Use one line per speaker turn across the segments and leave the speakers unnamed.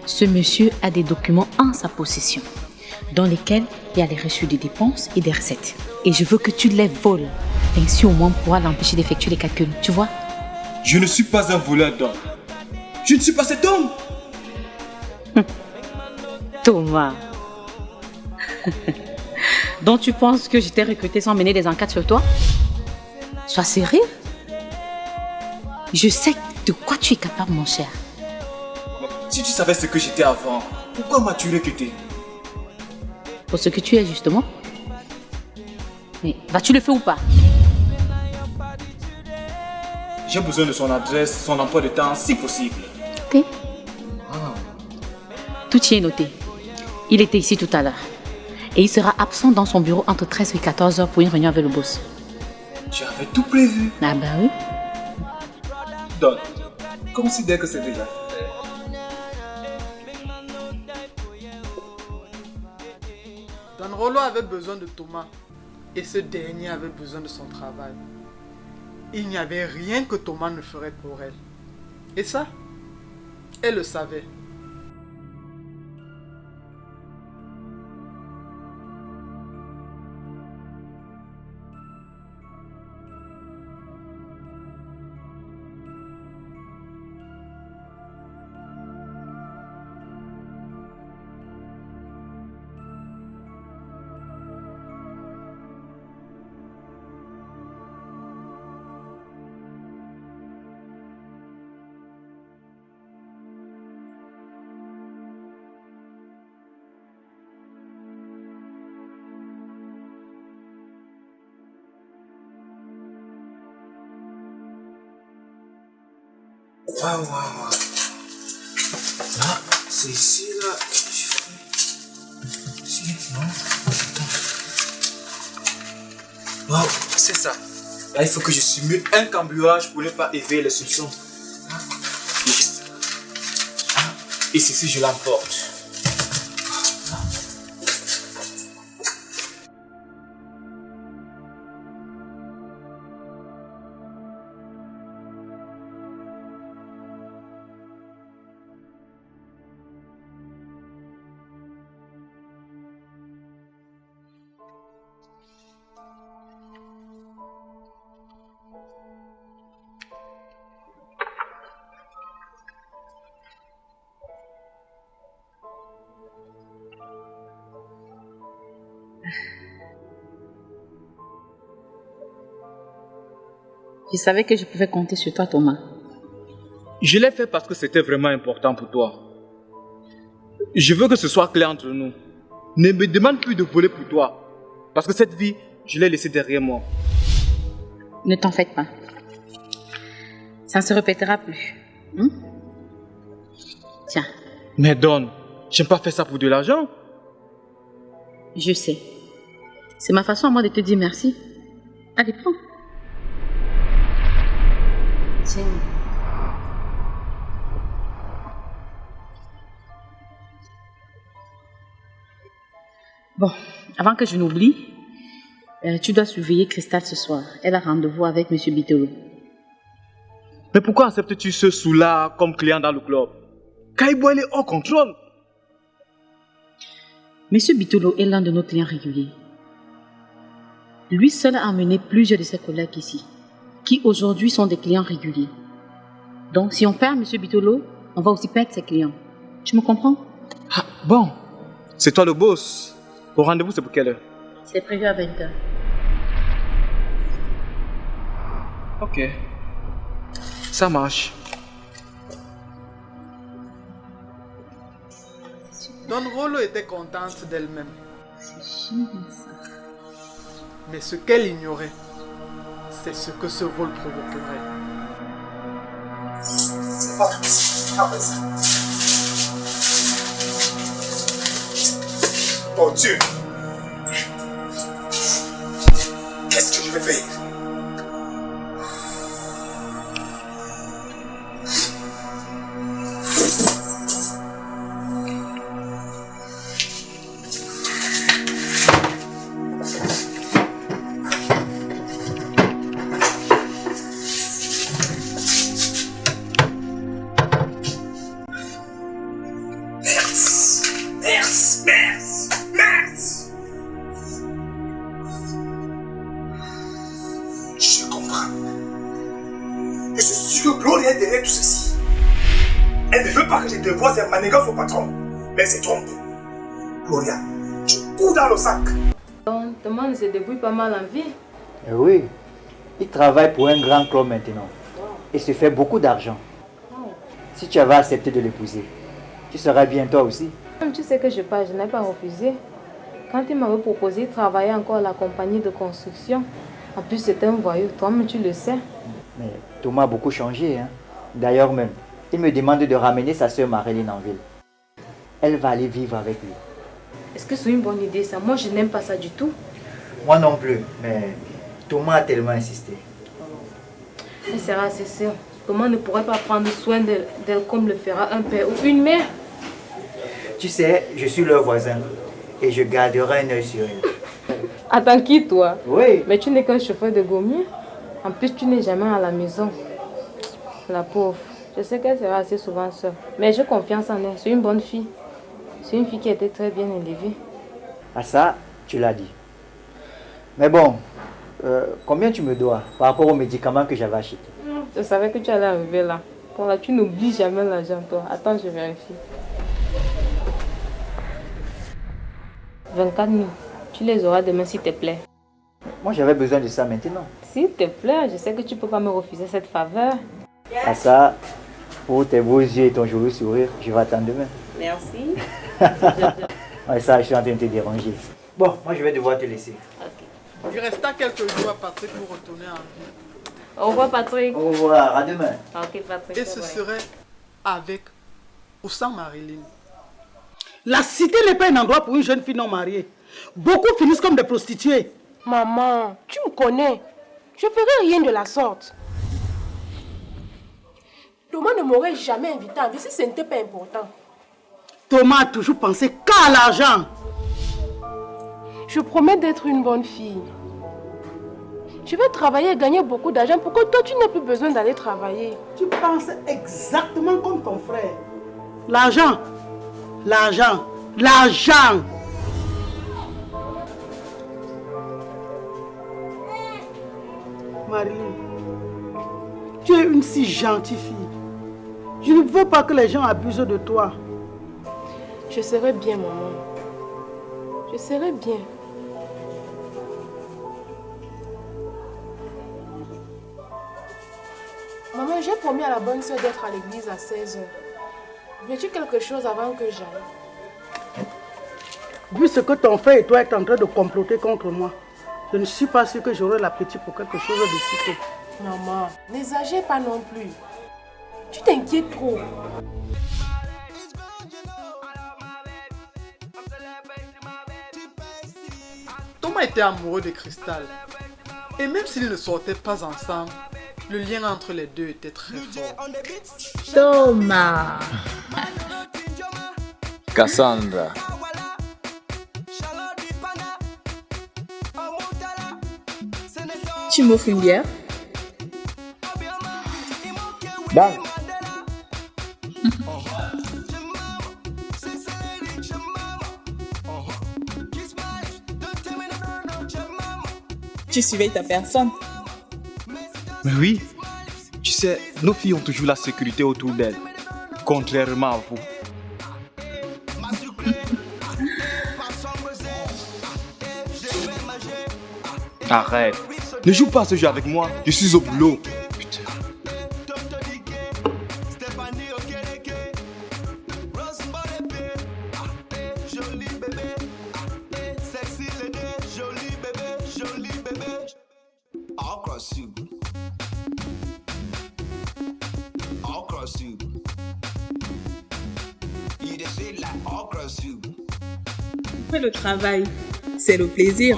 Ce monsieur a des documents en sa possession, dans lesquels il y a les reçus de dépenses et des recettes. Et je veux que tu les voles. Ainsi au moins on pourra l'empêcher d'effectuer les calculs, tu vois?
Je ne suis pas un voleur d'hommes. Je ne suis pas cet homme.
Thomas. Donc tu penses que je t'ai recruté sans mener des enquêtes sur toi? Sois sérieux? Je sais de quoi tu es capable, mon cher.
Si tu savais ce que j'étais avant, pourquoi m'as-tu recruté?
Pour ce que tu es justement. Mais vas-tu le faire ou pas?
J'ai besoin de son adresse, son emploi de temps, si possible.
Ok. Tout y est noté. Il était ici tout à l'heure. Et il sera absent dans son bureau entre 13 et 14 heures pour une réunion avec le boss.
J'avais tout prévu.
Ah bah oui.
Don, considère que c'est déjà fait.
Don Rollo avait besoin de Thomas et ce dernier avait besoin de son travail. Il n'y avait rien que Thomas ne ferait pour elle. Et ça, elle le savait.
Waouh. Ah, c'est ici, là. Ici, non? Waouh, c'est ça. Là, il faut que je simule un cambriolage pour ne pas éveiller les soupçons. Et ceci, je l'emporte.
Je savais que je pouvais compter sur toi, Thomas.
Je l'ai fait parce que c'était vraiment important pour toi. Je veux que ce soit clair entre nous. Ne me demande plus de voler pour toi. Parce que cette vie, je l'ai laissée derrière moi.
Ne t'en faites pas. Ça ne se répétera plus. Tiens.
Mais Don, j'aime pas faire ça pour de l'argent.
Je sais. C'est ma façon à moi de te dire merci. Allez, prends. Tiens. Bon, avant que je n'oublie, tu dois surveiller Cristal ce soir. Elle a rendez-vous avec M. Bitolo.
Mais pourquoi acceptes-tu ce sous-là comme client dans le club? Kaibo, elle est hors contrôle.
M. Bitolo est l'un de nos clients réguliers. Lui seul a amené plusieurs de ses collègues ici, qui aujourd'hui sont des clients réguliers. Donc, si on perd M. Bitolo, on va aussi perdre ses clients. Tu me comprends?
Ah, bon, c'est toi le boss. Au rendez-vous, c'est pour quelle heure?
C'est prévu à 20h.
Ok. Ça marche.
Don Rollo était contente d'elle-même.
C'est chiant ça.
Mais ce qu'elle ignorait, c'est ce que ce vol provoquerait.
C'est pas possible. Ah, ça. Oh Dieu! Qu'est-ce que je vais faire?
veux pas que je te voie, c'est manigance au patron. Mais c'est trompe. Gloria, tu cours dans le sac.
Donc, Thomas se débrouille pas mal en vie.
Oui, il travaille pour un grand club maintenant. Et se fait beaucoup d'argent. Si tu avais accepté de l'épouser, tu serais bien toi aussi.
Comme tu sais que je n'ai pas refusé. Quand il m'avait proposé de travailler encore à la compagnie de construction, en plus c'était un voyou, toi-même tu le sais.
Mais Thomas a beaucoup changé. Hein? D'ailleurs même, il me demande de ramener sa soeur Marilyn en ville. Elle va aller vivre avec lui.
Est-ce que c'est une bonne idée ça? Moi je n'aime pas ça du tout.
Moi non plus, mais Thomas a tellement insisté.
Elle sera assez sûre. Thomas ne pourrait pas prendre soin d'elle comme le fera un père ou une mère.
Tu sais, je suis leur voisin et je garderai un œil sur elle.
Attends, qui toi?
Oui.
Mais tu n'es qu'un chauffeur de gommier. En plus, tu n'es jamais à la maison. La pauvre. Je sais qu'elle sera assez souvent seule. Mais j'ai confiance en elle. C'est une bonne fille. C'est une fille qui a été très bien élevée.
Ah ça, tu l'as dit. Mais bon, combien tu me dois par rapport aux médicaments que j'avais achetés?
Je savais que tu allais arriver là. Bon là, tu n'oublies jamais l'argent, toi. Attends, je vérifie. 24 000. Tu les auras demain, s'il te plaît.
Moi, j'avais besoin de ça maintenant.
S'il te plaît, je sais que tu ne peux pas me refuser cette faveur.
Ah ça, pour tes beaux yeux et ton joli sourire, je vais attendre demain.
Merci.
Ouais, ça, je suis en train de te déranger. Bon, moi, je vais devoir te laisser.
Ok.
Il resta quelques jours à Patrick pour retourner en ville.
Au revoir, Patrick.
Au revoir, à demain.
Ok, Patrick.
Et ce serait avec ou sans Marilyn.
La cité n'est pas un endroit pour une jeune fille non mariée. Beaucoup finissent comme des prostituées.
Maman, tu me connais. Je ne ferai rien de la sorte. Thomas ne m'aurait jamais invité en vie si ce n'était pas important.
Thomas a toujours pensé qu'à l'argent.
Je promets d'être une bonne fille. Je vais travailler et gagner beaucoup d'argent pour que toi, tu n'aies plus besoin d'aller travailler.
Tu penses exactement comme ton frère. L'argent, l'argent, l'argent. Marilyn, tu es une si gentille fille. Je ne veux pas que les gens abusent de toi.
Je serai bien, maman. Je serai bien. Maman, j'ai promis à la bonne soeur d'être à l'église à 16 h. Veux-tu quelque chose avant que j'aille?
Vu ce que ton frère et toi êtes en train de comploter contre moi, je ne suis pas sûre que j'aurai l'appétit pour quelque chose de cité.
Maman, n'exagère pas non plus. Tu t'inquiètes trop.
Thomas était amoureux de Cristal. Et même s'ils ne sortaient pas ensemble, le lien entre les deux était très fort.
Thomas.
Cassandra.
Tu m'offres une bière?
Dan.
Tu surveilles ta personne.
Mais oui, tu sais, nos filles ont toujours la sécurité autour d'elles, contrairement à vous. Arrête, ne joue pas à ce jeu avec moi, je suis au boulot. Putain.
Après le travail, c'est le plaisir.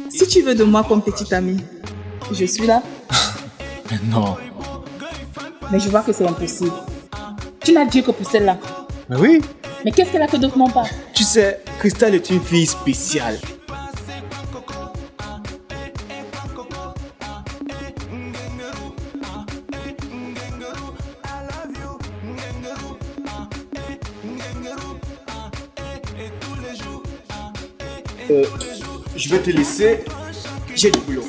Si tu veux de moi comme petite amie, je suis là.
Mais non.
Mais je vois que c'est impossible. Tu n'as dit que pour celle-là.
Mais oui,
Mais qu'est-ce qu'elle a que d'autres n'ont pas?
tu sais, Cristal est une fille spéciale. Je vais te laisser, j'ai du boulot.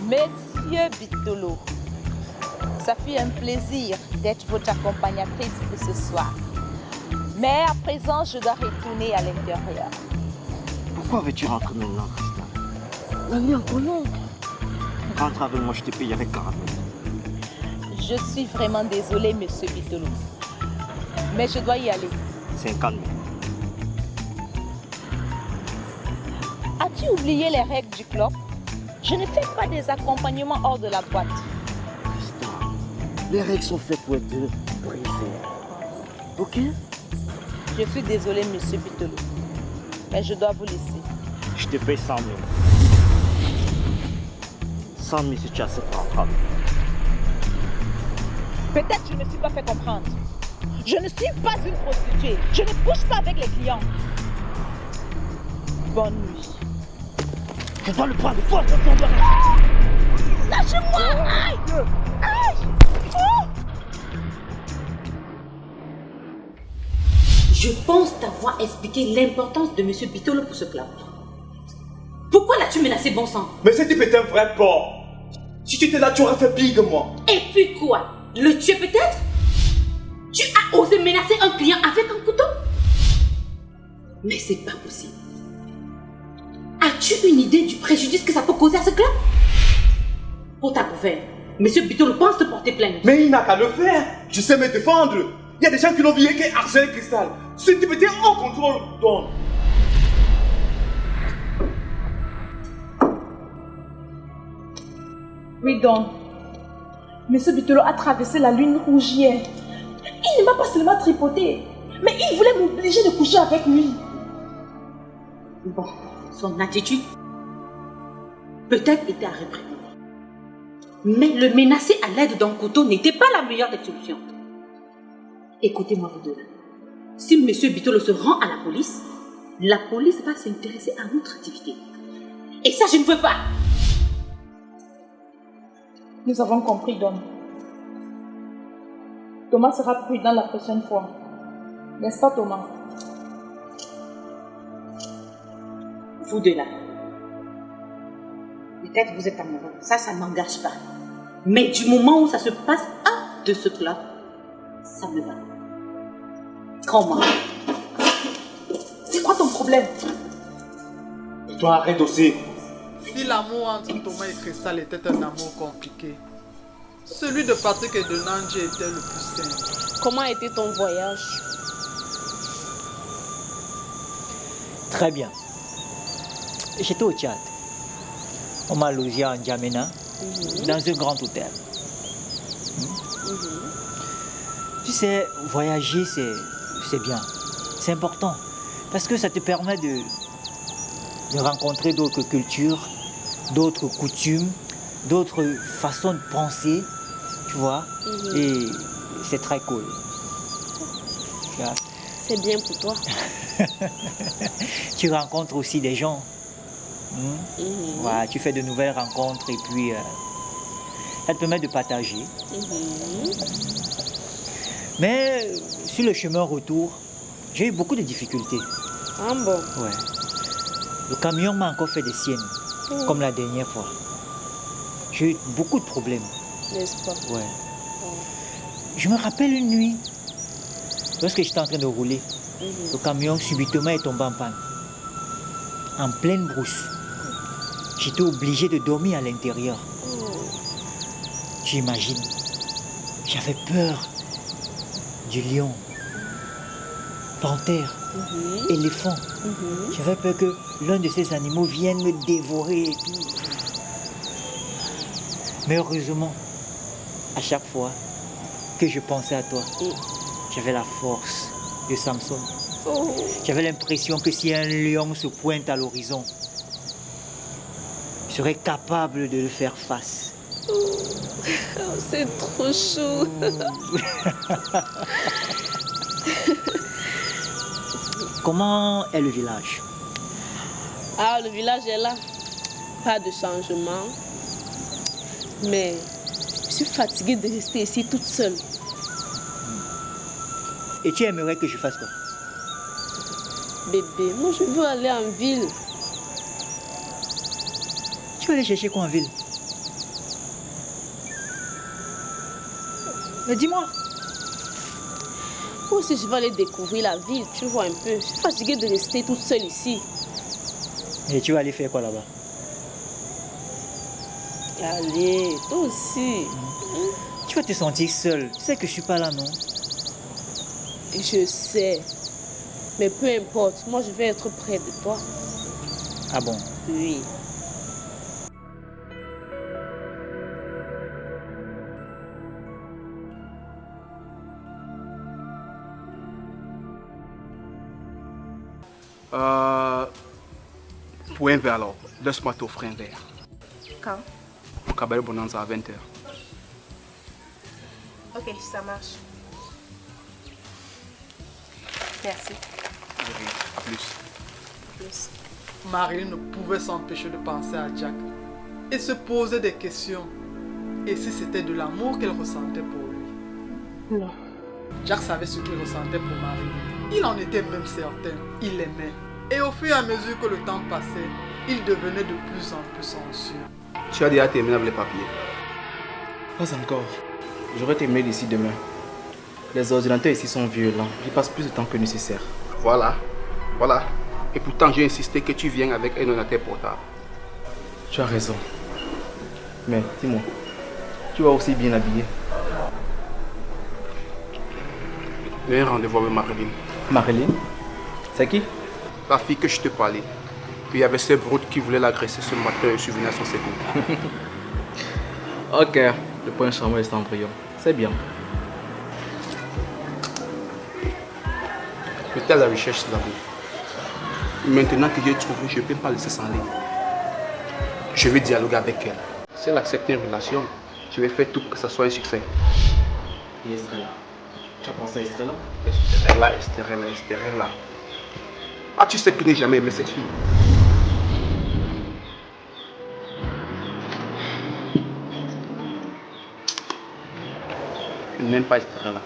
Monsieur Bitolo, ça fait un plaisir d'être votre accompagnatrice pour ce soir. Mais à présent, je dois retourner à l'intérieur.
Pourquoi veux-tu rentrer maintenant, Christa? La nuit encore longue. Rentre avec moi, je te paye avec caramel.
Je suis vraiment désolée, Monsieur Bitolo. Mais je dois y aller.
50 000.
As-tu oublié les règles du club? Je ne fais pas des accompagnements hors de la boîte.
Christa, les règles sont faites pour être brisées. Ok?
Je suis désolée, Monsieur Bitolo. Mais je dois vous laisser.
Je te paye 100 000. 100 000 si tu acceptes d'entrer.
Peut-être que je ne me suis pas fait comprendre. Je ne suis pas une prostituée. Je ne couche pas avec les clients. Bonne nuit.
Je dois le prendre fort, je dois le
lâchez-moi! Aïe! Aïe! Oh!
Je pense t'avoir expliqué l'importance de M. Bitolo pour ce club. Pourquoi l'as-tu menacé, bon sang?
Mais ce type est un vrai porc. Si tu étais là, tu aurais fait pire que moi.
Et puis quoi? Le tuer peut-être? Tu as osé menacer un client avec un couteau? Mais c'est pas possible. As-tu une idée du préjudice que ça peut causer à ce club? Pour ta gouverne, M. Bitolo pense te porter plainte.
Mais il n'a qu'à le faire. Je sais me défendre. Il y a des gens qui l'ont oublié qu'est harcelé Cristal. Ce type était hors contrôle, Don.
Oui, Don. Monsieur Bitolo a traversé la lune rouge hier. Il ne m'a pas seulement tripoté, mais il voulait m'obliger de coucher avec lui.
Bon, son attitude peut-être était à réprimer. Mais le menacer à l'aide d'un couteau n'était pas la meilleure des solutions. Écoutez-moi vous deux. Si M. Bitolo se rend à la police va s'intéresser à notre activité. Et ça, je ne veux pas.
Nous avons compris, Don. Thomas sera prudent la prochaine fois. N'est-ce pas, Thomas?
Vous deux là. Peut-être vous êtes amoureux. Ça ne m'engage pas. Mais du moment où ça se passe hors de ce club, ça me va. Comment?
C'est quoi ton problème?
Et toi, arrête aussi.
Si l'amour entre Thomas et Cristal était un amour compliqué, celui de Patrick et de Nanji était le plus simple.
Comment a été ton voyage?
Très bien. J'étais au Tchad. On m'a logé à N'Djamena, dans un grand hôtel. Tu sais, voyager, c'est bien. C'est important. Parce que ça te permet de rencontrer d'autres cultures, d'autres coutumes, d'autres façons de penser, tu vois. Et c'est très cool.
C'est bien pour toi.
Tu rencontres aussi des gens. Voilà, tu fais de nouvelles rencontres et puis ça te permet de partager. Mais sur le chemin retour, j'ai eu beaucoup de difficultés.
Ah bon?
Ouais. Le camion m'a encore fait des siennes, comme la dernière fois. J'ai eu beaucoup de problèmes.
N'est-ce pas?
Ouais. Je me rappelle une nuit, lorsque j'étais en train de rouler, le camion subitement est tombé en panne. En pleine brousse. J'étais obligé de dormir à l'intérieur. J'imagine. J'avais peur du lion, panthère, éléphant. J'avais peur que l'un de ces animaux vienne me dévorer et tout. Mais heureusement, à chaque fois que je pensais à toi, j'avais la force de Samson. J'avais l'impression que si un lion se pointe à l'horizon, je serais capable de le faire face.
C'est trop chou.
Comment est le village?
Ah, le village est là. Pas de changement. Mais je suis fatiguée de rester ici toute seule.
Et tu aimerais que je fasse quoi?
Bébé, moi je veux aller en ville.
Tu veux aller chercher quoi en ville? Mais dis-moi.
Ou si je vais aller découvrir la ville, tu vois un peu. Je suis fatiguée de rester toute seule ici.
Et tu vas aller faire quoi là-bas?
Allez, toi aussi.
Tu vas te sentir seule. Tu sais que je suis pas là, non?
Je sais. Mais peu importe, moi je vais être près de toi.
Ah bon?
Oui.
Pour un verre alors, laisse-moi t'offrir un verre.
Quand?
Au cabaret Bonanza à 20h.
Ok, ça marche. Merci.
À plus.
Plus.
Marilyn ne pouvait s'empêcher de penser à Jack et se poser des questions. Et si c'était de l'amour qu'elle ressentait pour lui?
Non.
Jack savait ce qu'il ressentait pour Marilyn. Il en était même certain. Il l'aimait. Et au fur et à mesure que le temps passait, il devenait de plus en plus anxieux.
Tu as déjà terminé avec les papiers?
Pas encore. J'aurais terminé d'ici demain. Les ordinateurs ici sont violents. J'y passe plus de temps que nécessaire.
Voilà. Voilà. Et pourtant, j'ai insisté que tu viennes avec un ordinateur portable.
Tu as raison. Mais dis-moi, tu vas aussi bien habillé.
J'ai un rendez-vous avec Marilyn.
Marilyn? C'est qui?
La fille que je te parlais. Puis il y avait ce brute qui voulait l'agresser ce matin et je suis venu à son secours.
Ok, le point charmant est Cendrillon. C'est bien.
J'étais à la recherche de l'amour. Maintenant que j'ai trouvé, je ne peux pas laisser sans aller. Je vais dialoguer avec elle. Si elle accepte une relation, je vais faire tout pour que ça soit un succès.
Et Estrella? Tu as pensé à Estrella?
Estrella. Ah, tu sais que je n'ai jamais aimé cette fille. Je n'aime pas Estrella.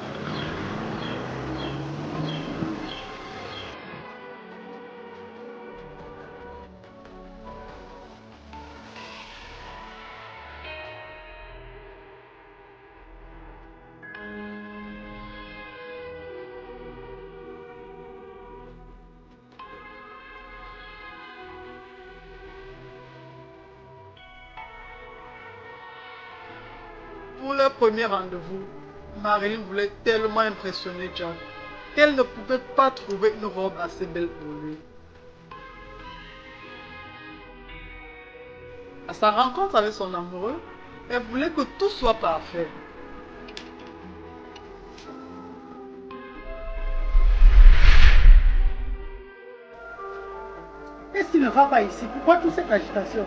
Pour leur premier rendez-vous, Marilyn voulait tellement impressionner Jack qu'elle ne pouvait pas trouver une robe assez belle pour lui. À sa rencontre avec son amoureux, elle voulait que tout soit parfait.
Qu'est-ce qui ne va pas ici? Pourquoi toute cette agitation?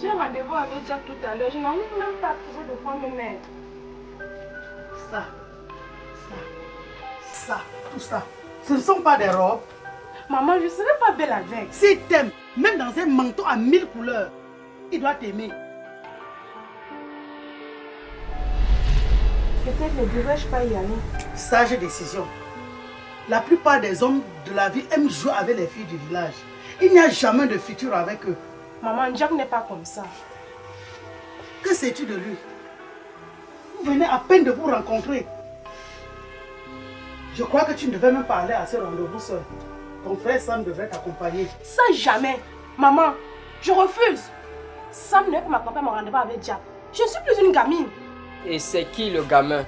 J'ai un rendez-vous avec Jack tout à l'heure. Je n'arrive même pas à trouver de quoi me mettre.
Tout ça. Ce ne sont pas des robes.
Maman, je ne serai pas belle avec.
S'il t'aime, même dans un manteau à 1000 couleurs, il doit t'aimer.
Peut-être ne devrais-je pas y aller.
Sage décision. La plupart des hommes de la ville aiment jouer avec les filles du village. Il n'y a jamais de futur avec eux.
Maman, Jack n'est pas comme ça.
Que sais-tu de lui? Vous venez à peine de vous rencontrer. Je crois que tu ne devais même pas aller à ce rendez-vous seul. Ton frère Sam devrait t'accompagner.
Ça jamais. Maman, je refuse. Sam ne peut m'accompagner à mon rendez-vous avec Jack. Je ne suis plus une gamine.
Et c'est qui le gamin?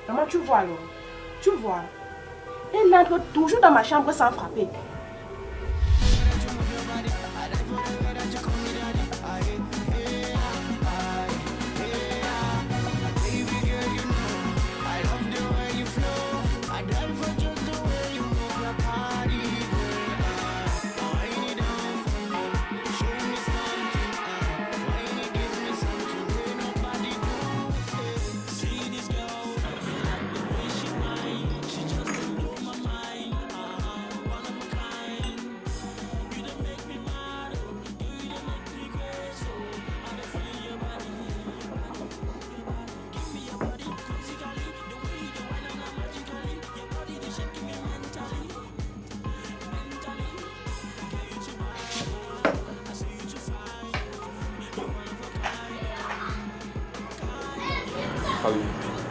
Maman, tu vois alors. Tu vois. Il entre toujours dans ma chambre sans frapper.
Salut.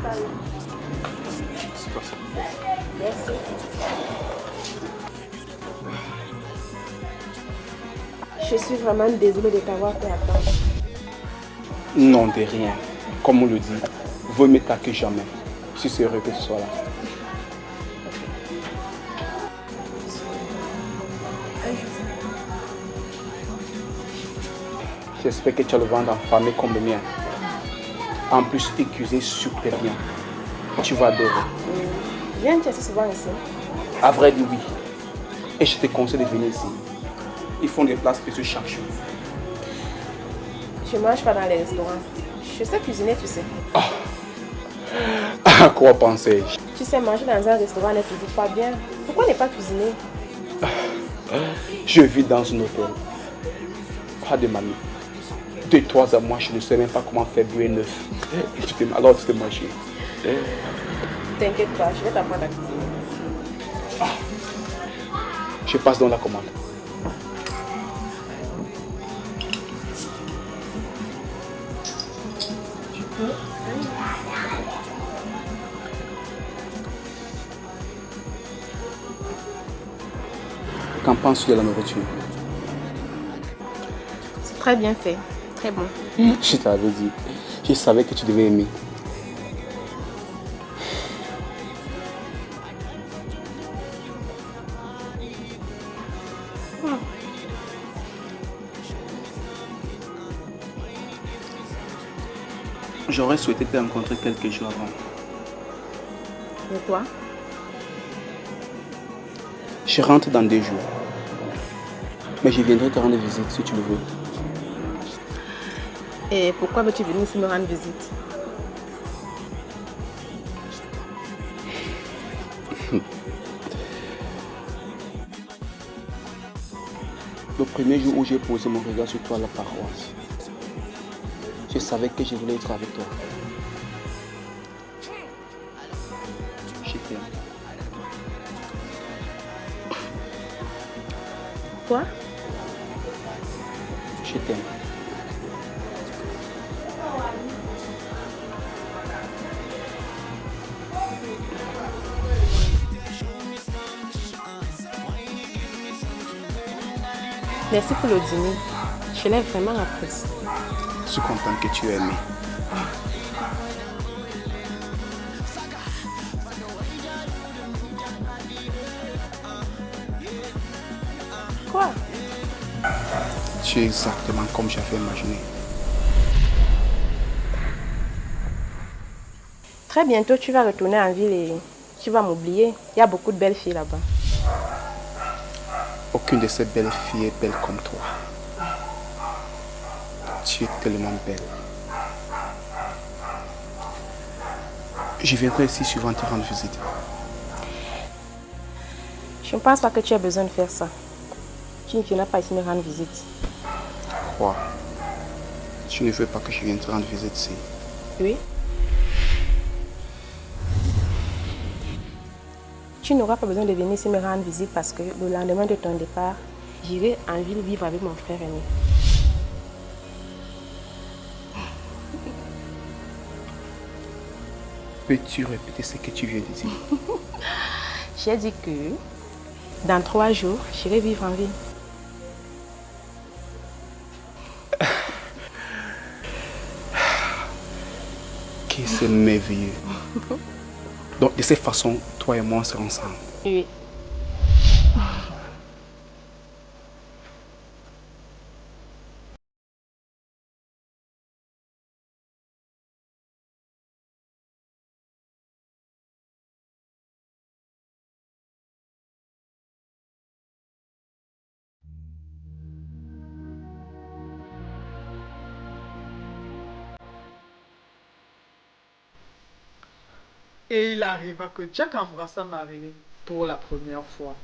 Salut.
C'est toi, s'il te plaît.
Merci. Je suis vraiment désolée de t'avoir fait attendre.
Non, de rien. Comme on le dit, vaut mieux tard que jamais. Je suis heureux que tu sois là. J'espère que tu as le ventre enflammé comme le mien. En plus, il cuisine super bien. Tu vas adorer.
Viens-tu assez souvent ici?
À vrai dire, oui. Et je te conseille de venir ici. Ils font des plats spéciaux chaque jour.
Je ne mange pas dans les restaurants. Je sais cuisiner, tu sais.
À quoi penser?
Tu sais, manger dans un restaurant n'est toujours pas bien. Pourquoi ne pas cuisiner?
Je vis dans un hôtel. Pas de mamie. De 3 à moi, je ne sais même pas comment faire bouillir neuf. Alors tu te manges.
T'inquiète pas, je vais t'apprendre à cuisiner.
Je passe dans la commande. Qu'en penses-tu de la nourriture?
C'est très bien fait, très bon.
Je t'avais dit, je savais que tu devais aimer. J'aurais souhaité te rencontrer quelques jours avant.
Et toi?
Je rentre dans 2 jours. Mais je viendrai te rendre visite si tu le veux.
Et pourquoi veux-tu venir ici me rendre visite?
Le premier jour où j'ai posé mon regard sur toi à la paroisse, je savais que je voulais être avec toi. Je t'aime.
Quoi?
Je t'aime.
Merci pour le dîner. Je l'ai vraiment apprécié.
Je suis content que tu aies aimé.
Quoi?
Tu es exactement comme j'avais imaginé.
Très bientôt, tu vas retourner en ville et tu vas m'oublier. Il y a beaucoup de belles filles là-bas.
Aucune de ces belles filles est belle comme toi. Tu es tellement belle. Je viendrai ici souvent te rendre visite.
Je ne pense pas que tu aies besoin de faire ça. Tu ne viendras pas ici me rendre visite.
Quoi? Tu ne veux pas que je vienne te rendre visite ici?
Oui. Tu n'auras pas besoin de venir ici me rendre visite parce que le lendemain de ton départ, j'irai en ville vivre avec mon frère aîné.
Peux-tu répéter ce que tu viens de dire?
J'ai dit que dans 3 jours, j'irai vivre en ville.
Que c'est merveilleux. Donc de cette façon, toi et moi, on sera ensemble.
Oui.
Et il arriva que Jack embrassa Marie pour la première fois.